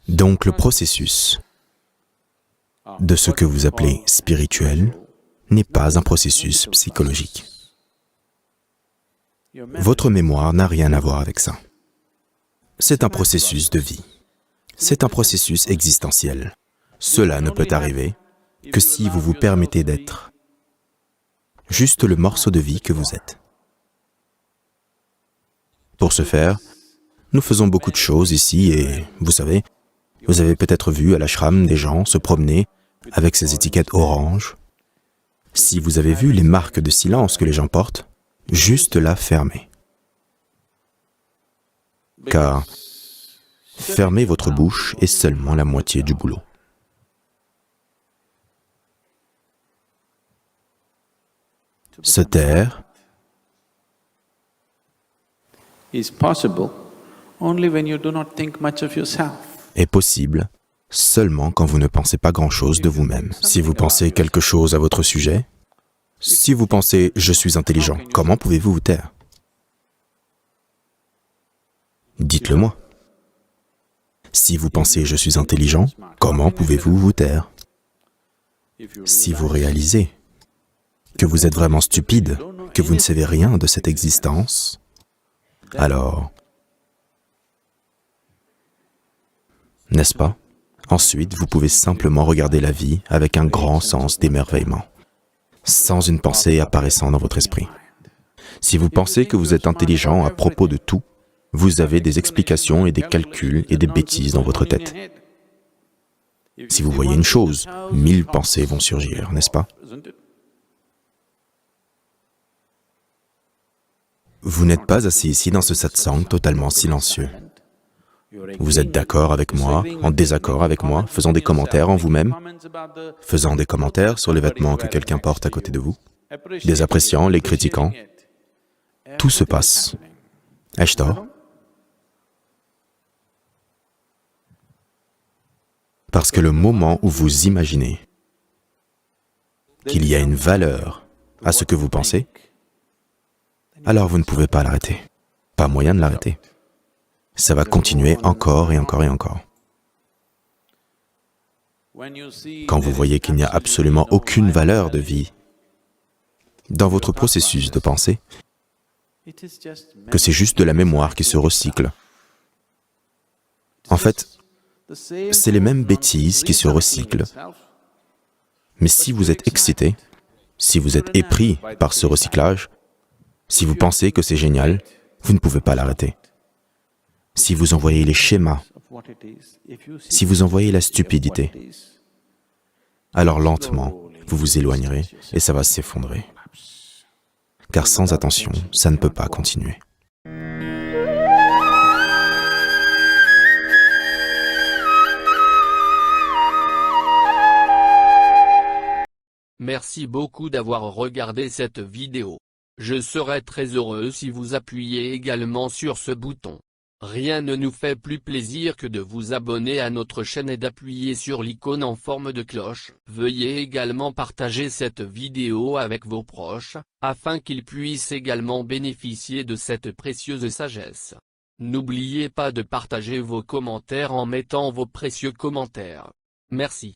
Donc le processus de ce que vous appelez spirituel n'est pas un processus psychologique. Votre mémoire n'a rien à voir avec ça. C'est un processus de vie. C'est un processus existentiel. Cela ne peut arriver que si vous vous permettez d'être juste le morceau de vie que vous êtes. Pour ce faire, nous faisons beaucoup de choses ici et, vous savez, vous avez peut-être vu à l'ashram des gens se promener avec ces étiquettes oranges. Si vous avez vu les marques de silence que les gens portent, juste là fermez. Car fermer votre bouche est seulement la moitié du boulot. Se taire is possible only when you do not think much of yourself. Est possible seulement quand vous ne pensez pas grand-chose de vous-même. Si vous pensez quelque chose à votre sujet, si vous pensez « je suis intelligent », comment pouvez-vous vous taire? Dites-le moi. Si vous pensez « je suis intelligent », comment pouvez-vous vous taire? Si vous réalisez que vous êtes vraiment stupide, que vous ne savez rien de cette existence, alors, n'est-ce pas? Ensuite, vous pouvez simplement regarder la vie avec un grand sens d'émerveillement, sans une pensée apparaissant dans votre esprit. Si vous pensez que vous êtes intelligent à propos de tout, vous avez des explications et des calculs et des bêtises dans votre tête. Si vous voyez une chose, 1000 pensées vont surgir, n'est-ce pas? Vous n'êtes pas assis ici dans ce satsang totalement silencieux. Vous êtes d'accord avec moi, en désaccord avec moi, faisant des commentaires en vous-même, faisant des commentaires sur les vêtements que quelqu'un porte à côté de vous, les appréciant, les critiquant. Tout se passe. Ai-je tort? Parce que le moment où vous imaginez qu'il y a une valeur à ce que vous pensez, alors vous ne pouvez pas l'arrêter. Pas moyen de l'arrêter. Ça va continuer encore et encore et encore. Quand vous voyez qu'il n'y a absolument aucune valeur de vie dans votre processus de pensée, que c'est juste de la mémoire qui se recycle. En fait, c'est les mêmes bêtises qui se recyclent. Mais si vous êtes excité, si vous êtes épris par ce recyclage, si vous pensez que c'est génial, vous ne pouvez pas l'arrêter. Si vous envoyez les schémas, si vous envoyez la stupidité, alors lentement, vous vous éloignerez et ça va s'effondrer. Car sans attention, ça ne peut pas continuer. Merci beaucoup d'avoir regardé cette vidéo. Je serais très heureux si vous appuyez également sur ce bouton. Rien ne nous fait plus plaisir que de vous abonner à notre chaîne et d'appuyer sur l'icône en forme de cloche. Veuillez également partager cette vidéo avec vos proches, afin qu'ils puissent également bénéficier de cette précieuse sagesse. N'oubliez pas de partager vos commentaires en mettant vos précieux commentaires. Merci.